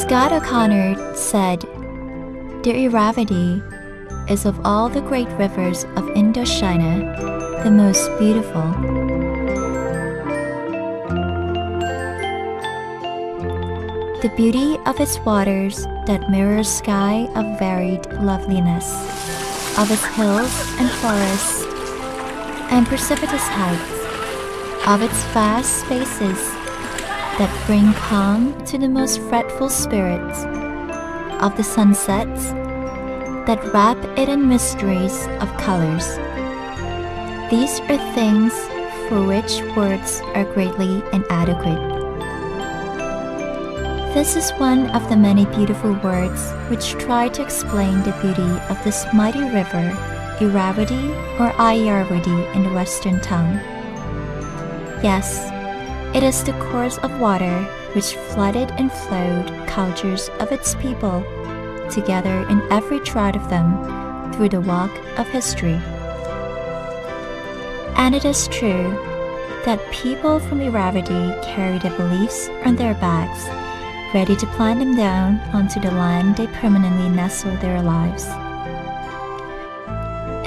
Scott O'Connor said, "The Irrawaddy is of all the great rivers of Indochina the most beautiful. The beauty of its waters that mirror a sky of varied loveliness, of its hills and forests and precipitous heights, of its vast spaces that bring calm to the most fretful spirits, of the sunsets that wrap it in mysteries of colors. These are things for which words are greatly inadequate." This is one of the many beautiful words which try to explain the beauty of this mighty river, Irrawaddy or Irrawaddy in the Western tongue. Yes, it is the course of water which flooded and flowed cultures of its people together in every trout of them through the walk of history. And it is true that people from Irrawaddy carry their beliefs on their backs, ready to plant them down onto the land they permanently nestle their lives.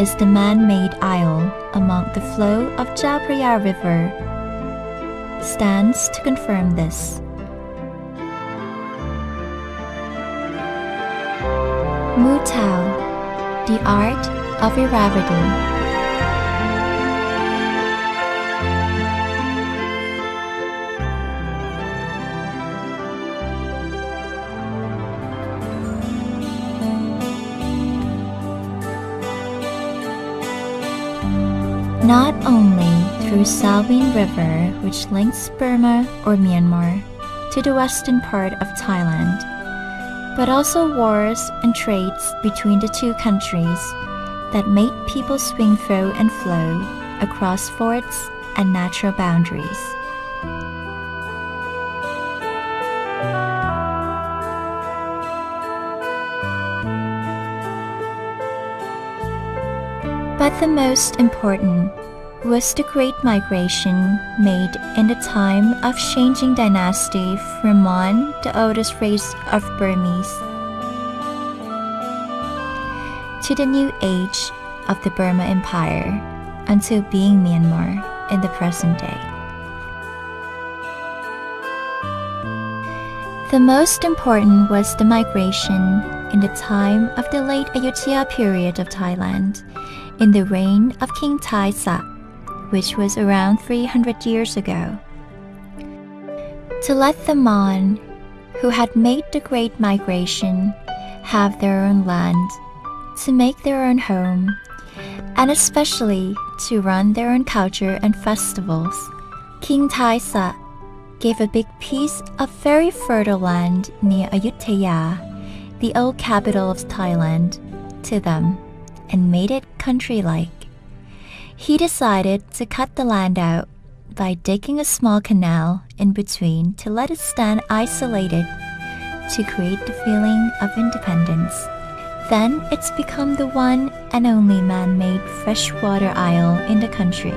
Is the man-made isle among the flow of Japraya River stands to confirm this. Mutao, the art of Irrawaddy. Not only through Salween River, which links Burma or Myanmar to the western part of Thailand, but also wars and trades between the two countries that made people swing through and flow across forts and natural boundaries. But the most important was the great migration made in the time of changing dynasty from Mon, the oldest race of Burmese, to the new age of the Burma Empire until being Myanmar in the present day. The most important was the migration in the time of the late Ayutthaya period of Thailand, in the reign of King Theart, which was around 300 years ago. To let the Mon, who had made the great migration, have their own land, to make their own home, and especially to run their own culture and festivals, King Theart gave a big piece of very fertile land near Ayutthaya, the old capital of Thailand, to them, and made it country-like. He decided to cut the land out by digging a small canal in between to let it stand isolated to create the feeling of independence. Then it's become the one and only man-made freshwater isle in the country.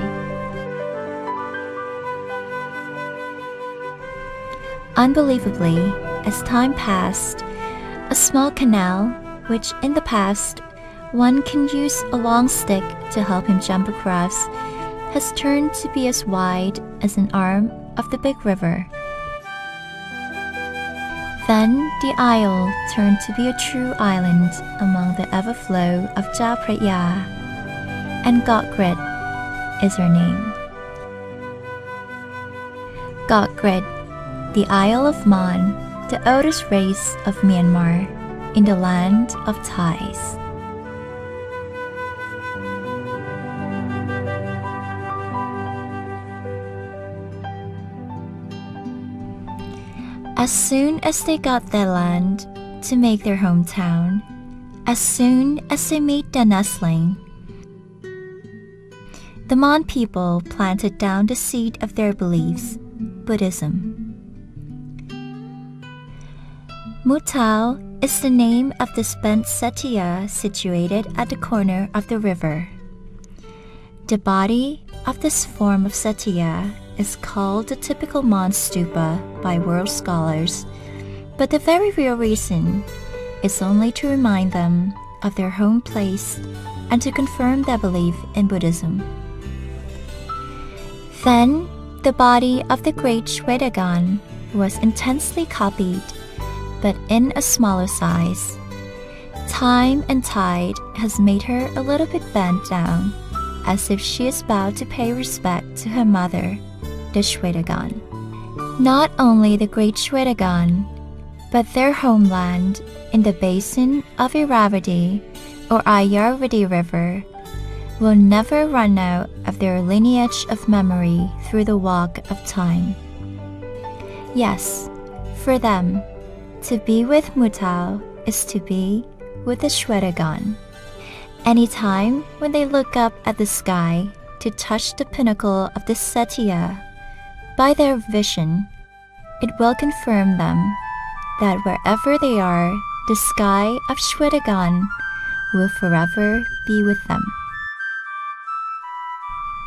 Unbelievably, as time passed, a small canal, which in the past one can use a long stick to help him jump across, has turned to be as wide as an arm of the big river. Then the isle turned to be a true island among the ever-flow of Japraya, and Gotgrid is her name. Gotgrid, the Isle of Mon, the oldest race of Myanmar, in the land of Thais. As soon as they got their land to make their hometown, as soon as they made their nestling, the Mon people planted down the seed of their beliefs, Buddhism. Mutao is the name of the spent setia situated at the corner of the river. The body of this form of setia is called the typical Mon stupa by world scholars, But the very real reason is only to remind them of their home place and to confirm their belief in Buddhism. Then, the body of the great Shwedagon was intensely copied, but in a smaller size. Time and tide has made her a little bit bent down, as if she is about to pay respect to her mother, the Shwedagon. Not only the great Shwedagon, but their homeland in the basin of Irrawaddy or Irrawaddy River will never run out of their lineage of memory through the walk of time. Yes, for them, to be with Mutao is to be with the Shwedagon. Any time when they look up at the sky to touch the pinnacle of the Setia, by their vision, it will confirm them that wherever they are, the sky of Shwedagon will forever be with them.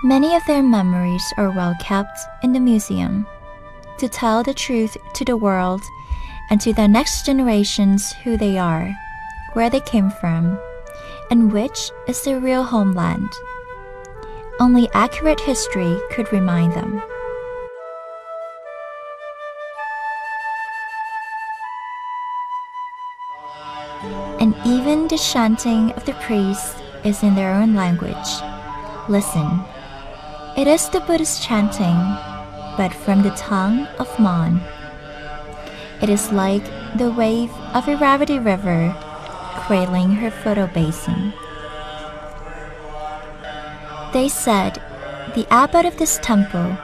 Many of their memories are well kept in the museum to tell the truth to the world and to the next generations who they are, where they came from, and which is their real homeland. Only accurate history could remind them. And even the chanting of the priests is in their own language. Listen, it is the Buddhist chanting, but from the tongue of Mon. It is like the wave of Irrawaddy River cradling her photo basin. They said the abbot of this temple,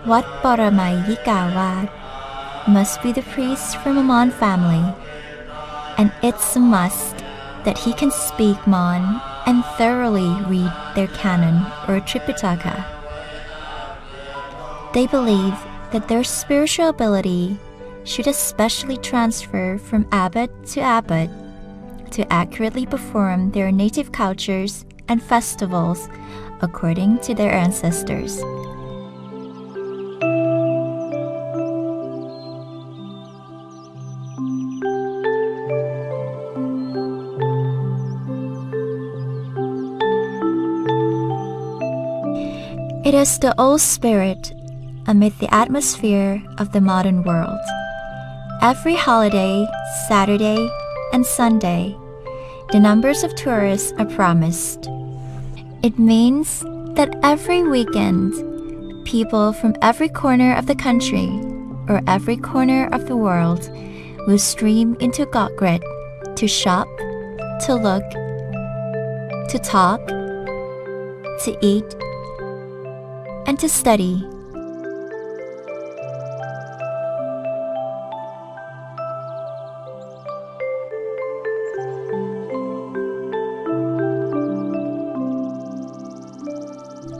Wat Paramai Yikawad, must be the priest from a Mon family, and it's a must that he can speak Mon and thoroughly read their canon or Tripitaka. They believe that their spiritual ability should especially transfer from abbot to accurately perform their native cultures and festivals according to their ancestors. It is the old spirit amid the atmosphere of the modern world. Every holiday, Saturday, and Sunday, the numbers of tourists are promised. It means that every weekend, people from every corner of the country or every corner of the world will stream into Gokgrit to shop, to look, to talk, to eat, and to study.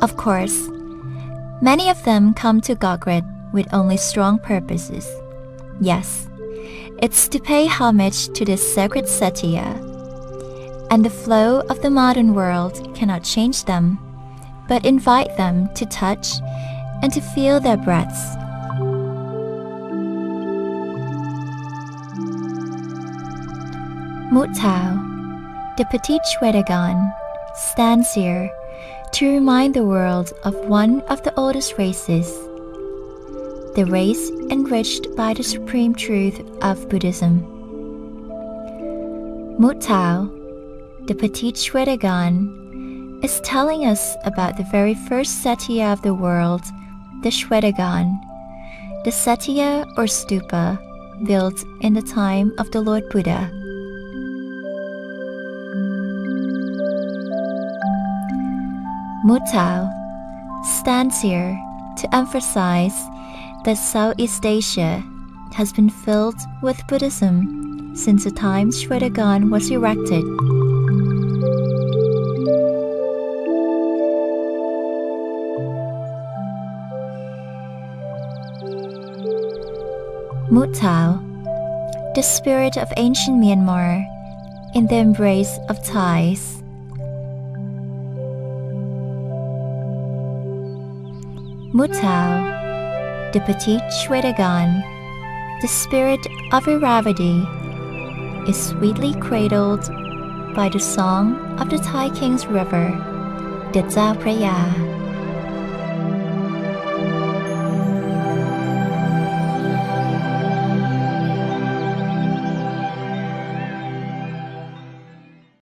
Of course, many of them come to Gokgrit with only strong purposes. Yes, it's to pay homage to this sacred Setia, and the flow of the modern world cannot change them, but invite them to touch and to feel their breaths. Mutao, the petite Shwedagon, stands here to remind the world of one of the oldest races, the race enriched by the supreme truth of Buddhism. Mutao, the petite Shwedagon, is telling us about the very first Setia of the world, the Shwedagon, the Setia or stupa built in the time of the Lord Buddha. Mutao stands here to emphasize that Southeast Asia has been filled with Buddhism since the time Shwedagon was erected. Mutao, the spirit of ancient Myanmar in the embrace of Thais. Mutao, the petite Shwedagon, the spirit of Irrawaddy is sweetly cradled by the song of the Thai King's river, the Chao Phraya.